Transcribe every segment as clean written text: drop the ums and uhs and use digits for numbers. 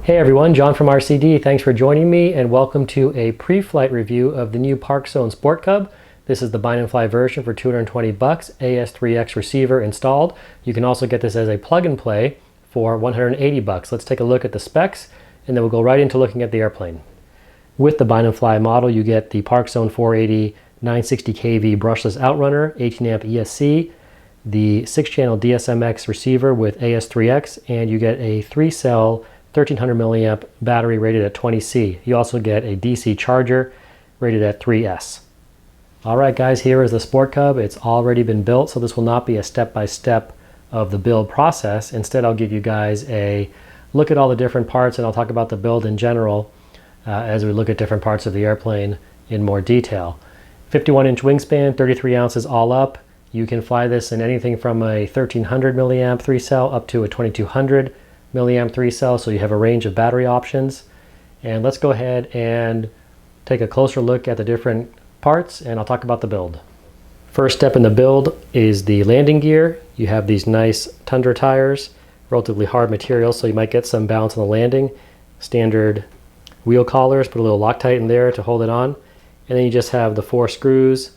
Hey everyone, John from RCD. Thanks for joining me and welcome to a pre-flight review of the new Parkzone Sport Cub. This is the bind and fly version for $220, AS3X receiver installed. You can also get this as a plug and play for $180. Let's take a look at the specs and then we'll go right into looking at the airplane. With the bind and fly model, you get the Parkzone 480 960 kV brushless outrunner, 18 amp ESC, the 6-channel DSMX receiver with AS3X, and you get a 3-cell 1300 milliamp battery rated at 20C. You also get a DC charger rated at 3S. Alright guys, here is the Sport Cub. It's already been built, so this will not be a step-by-step of the build process. Instead, I'll give you guys a look at all the different parts and I'll talk about the build in general as we look at different parts of the airplane in more detail. 51-inch wingspan, 33 ounces all up. You can fly this in anything from a 1300 milliamp 3-cell up to a 2200 milliamp 3-cell, so you have a range of battery options. And let's go ahead and take a closer look at the different parts and I'll talk about the build. First step in the build is the landing gear. You have these nice Tundra tires, relatively hard material, so you might get some bounce on the landing. Standard wheel collars, put a little Loctite in there to hold it on. And then you just have the 4 screws,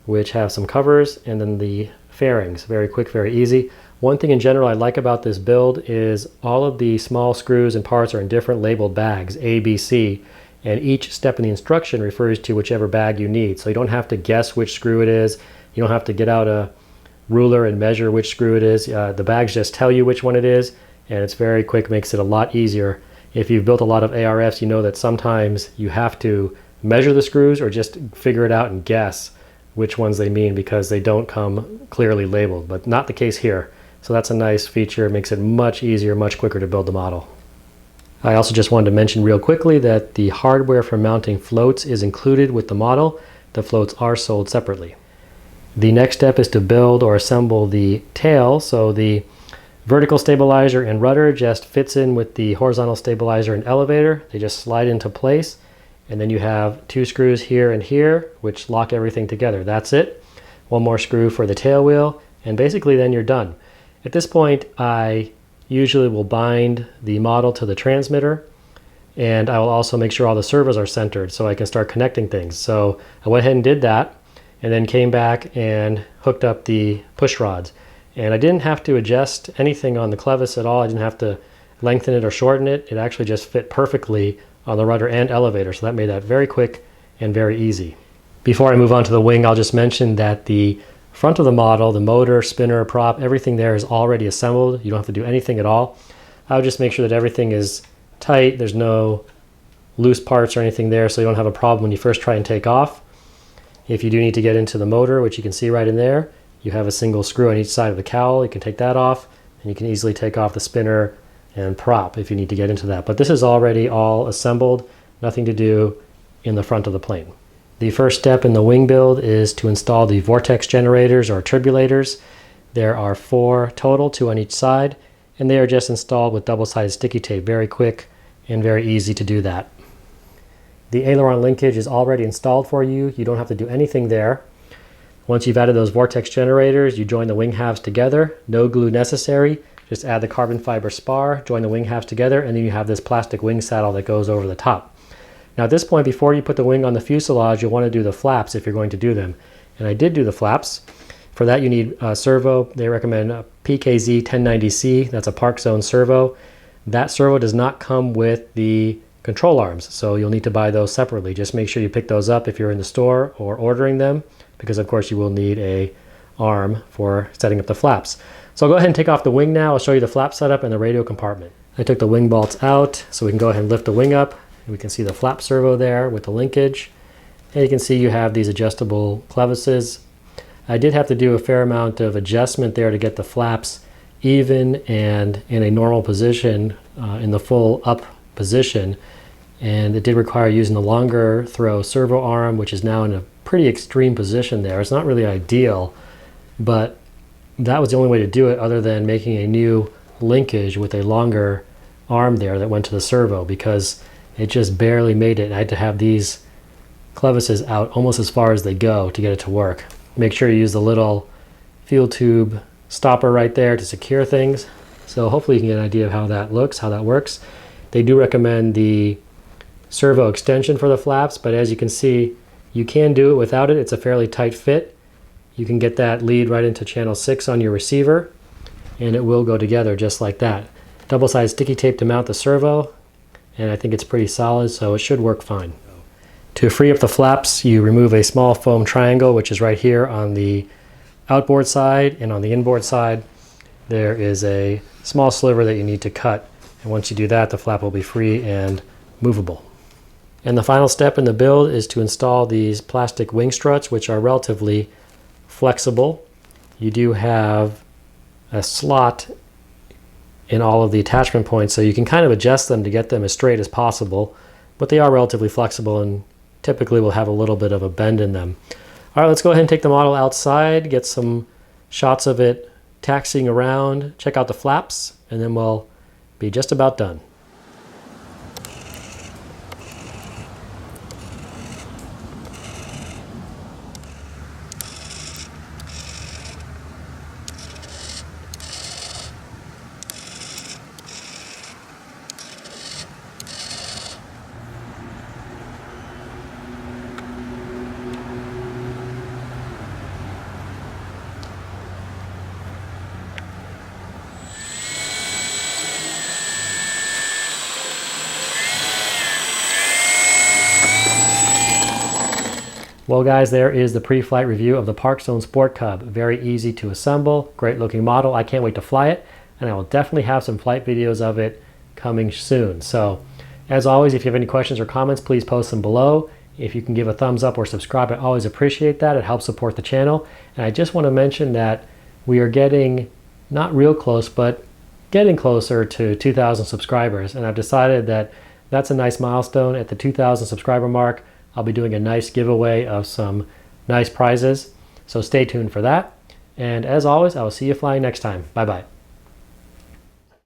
which have some covers, and then the fairings. Very quick, very easy. One thing in general I like about this build is all of the small screws and parts are in different labeled bags, A, B, C, and each step in the instruction refers to whichever bag you need. So you don't have to guess which screw it is. You don't have to get out a ruler and measure which screw it is. The bags just tell you which one it is, and it's very quick, makes it a lot easier. If you've built a lot of ARFs, you know that sometimes you have to measure the screws or just figure it out and guess which ones they mean because they don't come clearly labeled, but not the case here. So that's a nice feature. It makes it much easier, much quicker to build the model. I also just wanted to mention real quickly that the hardware for mounting floats is included with the model. The floats are sold separately. The next step is to build or assemble the tail. So the vertical stabilizer and rudder just fits in with the horizontal stabilizer and elevator. They just slide into place. And then you have 2 screws here and here, which lock everything together. That's it. 1 more screw for the tail wheel, and basically then you're done. At this point, I usually will bind the model to the transmitter, and I will also make sure all the servos are centered so I can start connecting things. So I went ahead and did that, and then came back and hooked up the push rods. And I didn't have to adjust anything on the clevis at all. I didn't have to lengthen it or shorten it. It actually just fit perfectly on the rudder and elevator, so that made that very quick and very easy. Before I move on to the wing, I'll just mention that the front of the model, the motor, spinner, prop, everything there is already assembled. You don't have to do anything at all. I would just make sure that everything is tight, there's no loose parts or anything there, so you don't have a problem when you first try and take off. If you do need to get into the motor, which you can see right in there, you have a single screw on each side of the cowl. You can take that off, and you can easily take off the spinner and prop if you need to get into that. But this is already all assembled, nothing to do in the front of the plane. The first step in the wing build is to install the vortex generators or turbulators. There are 4 total, 2 on each side, and they are just installed with double-sided sticky tape. Very quick and very easy to do that. The aileron linkage is already installed for you. You don't have to do anything there. Once you've added those vortex generators, you join the wing halves together. No glue necessary. Just add the carbon fiber spar, join the wing halves together, and then you have this plastic wing saddle that goes over the top. Now at this point, before you put the wing on the fuselage, you'll want to do the flaps if you're going to do them. And I did do the flaps. For that you need a servo. They recommend a PKZ 1090C. That's a Parkzone servo. That servo does not come with the control arms, so you'll need to buy those separately. Just make sure you pick those up if you're in the store or ordering them, because of course you will need a arm for setting up the flaps. So I'll go ahead and take off the wing now. I'll show you the flap setup and the radio compartment. I took the wing bolts out so we can go ahead and lift the wing up. We can see the flap servo there with the linkage. And you can see you have these adjustable clevises. I did have to do a fair amount of adjustment there to get the flaps even and in a normal position, in the full up position. And it did require using the longer throw servo arm, which is now in a pretty extreme position there. It's not really ideal, but that was the only way to do it other than making a new linkage with a longer arm there that went to the servo, because it just barely made it. I had to have these clevises out almost as far as they go to get it to work. Make sure you use the little fuel tube stopper right there to secure things. So hopefully you can get an idea of how that looks, how that works. They do recommend the servo extension for the flaps, but as you can see, you can do it without it. It's a fairly tight fit. You can get that lead right into channel 6 on your receiver, and it will go together just like that. Double-sided sticky tape to mount the servo, and I think it's pretty solid, so it should work fine. To free up the flaps, you remove a small foam triangle, which is right here on the outboard side, and on the inboard side there is a small sliver that you need to cut, and once you do that, the flap will be free and movable. And the final step in the build is to install these plastic wing struts, which are relatively flexible. You do have a slot in all of the attachment points, so you can kind of adjust them to get them as straight as possible, but they are relatively flexible and typically will have a little bit of a bend in them. All right, let's go ahead and take the model outside, get some shots of it taxiing around, check out the flaps, and then we'll be just about done. Well guys, there is the pre-flight review of the Parkzone Sport Cub. Very easy to assemble, great looking model. I can't wait to fly it, and I will definitely have some flight videos of it coming soon. So as always, if you have any questions or comments, please post them below. If you can give a thumbs up or subscribe, I always appreciate that. It helps support the channel. And I just want to mention that we are getting, not real close, but getting closer to 2,000 subscribers. And I've decided that that's a nice milestone. At the 2,000 subscriber mark, I'll be doing a nice giveaway of some nice prizes. So stay tuned for that. And as always, I will see you flying next time. Bye-bye.